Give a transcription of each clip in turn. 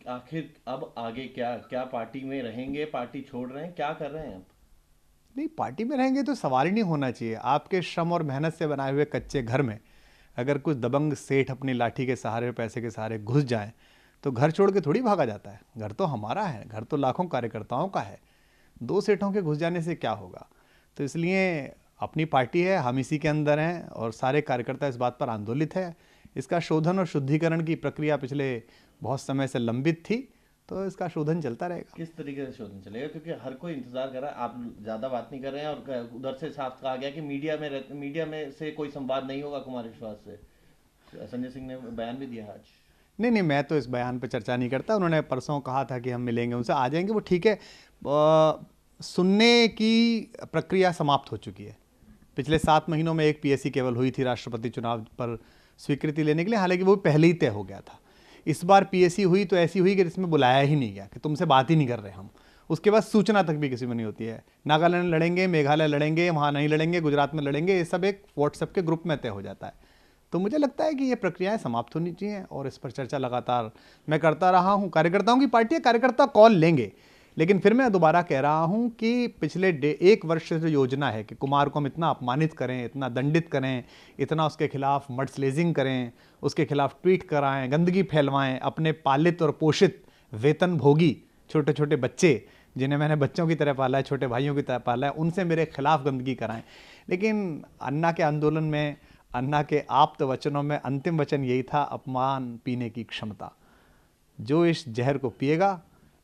आखिर अब आगे क्या क्या पार्टी में रहेंगे, पार्टी छोड़ रहे हैं, क्या कर रहे हैं अब? नहीं, पार्टी में रहेंगे तो सवाल ही नहीं होना चाहिए। आपके श्रम और मेहनत से बनाए हुए कच्चे घर में अगर कुछ दबंग सेठ अपनी लाठी के सहारे, पैसे के सहारे घुस जाए तो घर छोड़ के थोड़ी भागा जाता है। घर तो हमारा है, घर तो लाखों कार्यकर्ताओं का है। दो सेठों के घुस जाने से क्या होगा? तो इसलिए अपनी पार्टी है, हम इसी के अंदर हैं और सारे कार्यकर्ता इस बात पर आंदोलित है। इसका शोधन और शुद्धिकरण की प्रक्रिया पिछले बहुत समय से लंबित थी, तो इसका शोधन चलता रहेगा। किस तरीके से शोधन चलेगा, क्योंकि हर कोई इंतजार कर रहा है, आप ज्यादा बात नहीं कर रहे हैं और उधर से साफ कहा गया कि मीडिया में से कोई संवाद नहीं होगा कुमार विश्वास से। संजय सिंह ने बयान भी दिया आज। नहीं नहीं, मैं तो इस बयान पर चर्चा नहीं करता। उन्होंने परसों कहा था कि हम मिलेंगे उनसे, आ जाएंगे, वो ठीक है। सुनने की प्रक्रिया समाप्त हो चुकी है। पिछले 7 महीनों में एक पीएससी केवल हुई थी राष्ट्रपति चुनाव पर स्वीकृति लेने के लिए, हालांकि वो पहले ही तय हो गया था। इस बार पीएससी हुई तो ऐसी हुई कि जिसमें बुलाया ही नहीं गया, कि तुमसे बात ही नहीं कर रहे हम। उसके बाद सूचना तक भी किसी में नहीं होती है। नागालैंड लड़ेंगे, मेघालय लड़ेंगे, वहाँ नहीं लड़ेंगे, गुजरात में लड़ेंगे, ये सब एक व्हाट्सएप के ग्रुप में तय हो जाता है। तो मुझे लगता है कि ये प्रक्रियाएं समाप्त होनी चाहिए और इस पर चर्चा लगातार मैं करता रहा हूं। कार्यकर्ताओं की पार्टी है, कार्यकर्ता कॉल लेंगे। लेकिन फिर मैं दोबारा कह रहा हूं कि पिछले 1 वर्ष से जो योजना है कि कुमार को हम इतना अपमानित करें, इतना दंडित करें, इतना उसके खिलाफ मडस्लेजिंग करें, उसके खिलाफ ट्वीट कराएं, गंदगी फैलवाएं, अपने पालित और पोषित वेतन भोगी छोटे छोटे बच्चे, जिन्हें मैंने बच्चों की तरह पाला है, छोटे भाइयों की तरह पाला है, उनसे मेरे खिलाफ गंदगी कराएं। लेकिन अन्ना के आंदोलन में, अन्ना के आप्त वचनों में अंतिम वचन यही था, अपमान पीने की क्षमता। जो इस जहर को पिएगा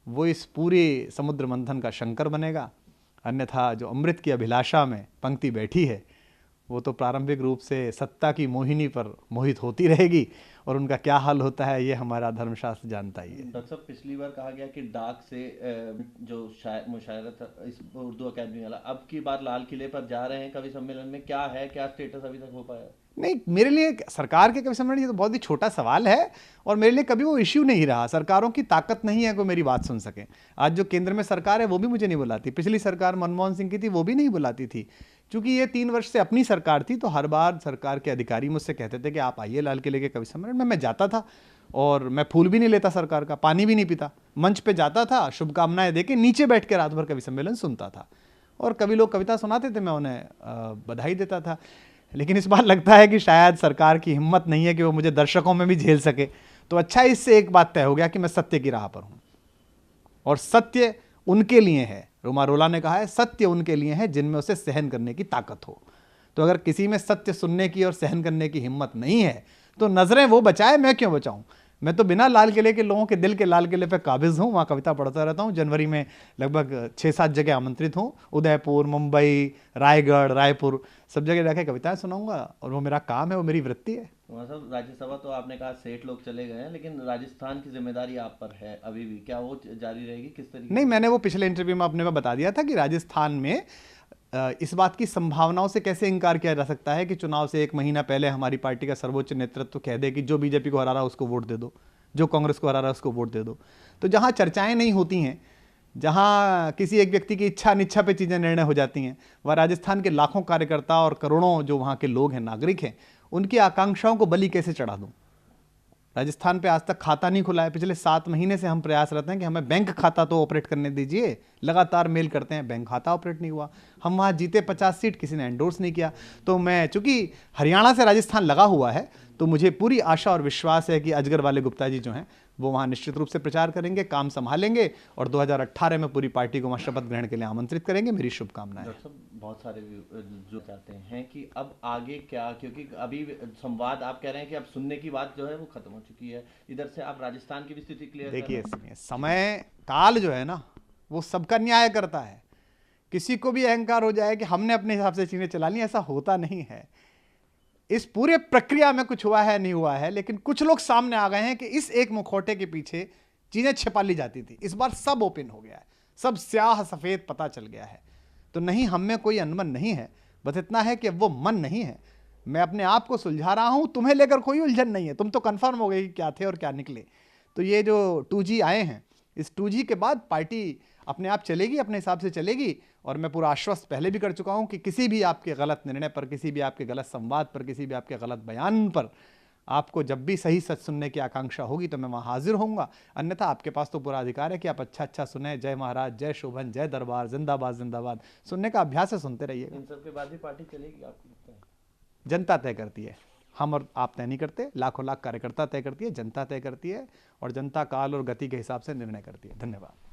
वो इस पूरे समुद्र मंथन का शंकर बनेगा। अन्यथा जो अमृत की अभिलाषा में पंक्ति बैठी है वो तो प्रारंभिक रूप से सत्ता की मोहिनी पर मोहित होती रहेगी, और उनका क्या हाल होता है ये हमारा धर्मशास्त्र जानता ही है। डॉक्टर साहब, पिछली बार कहा गया कि डाक से जो मुशायरा था इस उर्दू अकेडमी वाला, अब की बार लाल किले पर जा रहे हैं कवि सम्मेलन में, क्या है, क्या स्टेटस अभी तक हो पाया? नहीं, मेरे लिए सरकार के कवि सम्मेलन ये तो बहुत ही छोटा सवाल है, और मेरे लिए कभी वो इश्यू नहीं रहा। सरकारों की ताकत नहीं है कोई मेरी बात सुन सके। आज जो केंद्र में सरकार है वो भी मुझे नहीं बुलाती, पिछली सरकार मनमोहन सिंह की थी वो भी नहीं बुलाती थी। क्योंकि ये 3 वर्ष से अपनी सरकार थी, तो हर बार सरकार के अधिकारी मुझसे कहते थे कि आप आइए लाल किले के कवि सम्मेलन में। मैं जाता था और मैं फूल भी नहीं लेता सरकार का, पानी भी नहीं पीता, मंच पे जाता था, शुभकामनाएं देके नीचे बैठ के रात भर कवि सम्मेलन सुनता था। और कभी लोग कविता सुनाते थे, मैं उन्हें बधाई देता था। लेकिन इस बार लगता है कि शायद सरकार की हिम्मत नहीं है कि वो मुझे दर्शकों में भी झेल सके। तो अच्छा, इससे एक बात तय हो गया कि मैं सत्य की राह पर हूं, और सत्य उनके लिए है। रोमा रोला ने कहा है, सत्य उनके लिए है जिनमें उसे सहन करने की ताकत हो। तो अगर किसी में सत्य सुनने की और सहन करने की हिम्मत नहीं है तो नजरें वो बचाए, मैं क्यों बचाऊं? मैं तो बिना लाल किले के लोगों के दिल के लाल किले पे काबिज हूँ, वहाँ कविता पढ़ता रहता हूँ। जनवरी में लगभग 6-7 जगह आमंत्रित हूँ, उदयपुर, मुंबई, रायगढ़, रायपुर, सब जगह जाके कविताएं सुनाऊंगा, और वो मेरा काम है, वो मेरी वृत्ति है। तो मतलब राज्यसभा तो आपने कहा सेठ लोग चले गए हैं, लेकिन राजस्थान की जिम्मेदारी आप पर है अभी भी, क्या वो जारी रहेगी, किस तरीके नहीं, से? मैंने वो पिछले इंटरव्यू में अपने को बता दिया था कि राजस्थान में इस बात की संभावनाओं से कैसे इनकार किया जा सकता है कि चुनाव से 1 महीना पहले हमारी पार्टी का सर्वोच्च नेतृत्व कह दे कि जो बीजेपी को हरा रहा है उसको वोट दे दो, जो कांग्रेस को हरा रहा है उसको वोट दे दो। तो जहां चर्चाएं नहीं होती हैं, जहां किसी एक व्यक्ति की इच्छा अनिच्छा पे चीजें निर्णय हो जाती हैं, वह राजस्थान के लाखों कार्यकर्ता और करोड़ों जो वहां के लोग हैं, नागरिक हैं, उनकी आकांक्षाओं को बलि कैसे चढ़ा दूं? राजस्थान पे आज तक खाता नहीं खुला है। पिछले 7 महीने से हम प्रयासरत हैं कि हमें बैंक खाता तो ऑपरेट करने दीजिए। लगातार मेल करते हैं, बैंक खाता ऑपरेट नहीं हुआ। हम वहाँ जीते 50 सीट, किसी ने एंडोर्स नहीं किया। तो मैं, चूंकि हरियाणा से राजस्थान लगा हुआ है, तो मुझे पूरी आशा और विश्वास है कि अजगर वाले गुप्ता जी जो हैं वो वहाँ निश्चित रूप से प्रचार करेंगे, काम संभालेंगे, और 2018 में पूरी पार्टी को वहाँ शपथ ग्रहण के लिए आमंत्रित करेंगे। मेरी शुभकामनाएं हैं। डॉक्टर साहब, बहुत सारे जो चाहते हैं कि अब आगे क्या, क्योंकि अभी संवाद आप कह रहे हैं कि अब सुनने की बात जो है वो खत्म हो चुकी है, इधर से आप राजस्थान की भी स्थिति क्लियर कर रहे देखिए, हैं। समय काल जो है ना, वो सबका न्याय करता है। किसी को भी अहंकार हो जाए कि हमने अपने हिसाब से चीजें चला ली, ऐसा होता नहीं है। इस पूरे प्रक्रिया में कुछ हुआ है, नहीं हुआ है, लेकिन कुछ लोग सामने आ गए हैं कि इस एक मुखौटे के पीछे चीजें छिपा ली जाती थी। इस बार सब ओपन हो गया है, सब स्याह सफेद पता चल गया है। तो नहीं, हम में कोई अनबन नहीं है, बस इतना है कि अब वो मन नहीं है। मैं अपने आप को सुलझा रहा हूं, तुम्हें लेकर कोई उलझन नहीं है। तुम तो कंफर्म हो गए कि क्या थे और क्या निकले। तो ये जो 2G आए हैं, इस 2G के बाद पार्टी अपने आप चलेगी, अपने हिसाब से चलेगी। और मैं पूरा आश्वस्त पहले भी कर चुका हूं कि किसी भी आपके गलत निर्णय पर, किसी भी आपके गलत संवाद पर, किसी भी आपके गलत बयान पर आपको जब भी सही सच सुनने की आकांक्षा होगी तो मैं वहाँ हाजिर होऊंगा, अन्यथा आपके पास तो पूरा अधिकार है कि आप अच्छा अच्छा सुने। जय महाराज, जय शोभन, जय दरबार, जिंदाबाद जिंदाबाद, सुनने का अभ्यास है, सुनते रहिएगा। इन सब के बाद भी पार्टी चलेगी आपको लगता है? जनता तय करती है, हम और आप तय नहीं करते, लाखों लाख कार्यकर्ता तय करती है, जनता तय करती है, और जनता काल और गति के हिसाब से निर्णय करती है। धन्यवाद।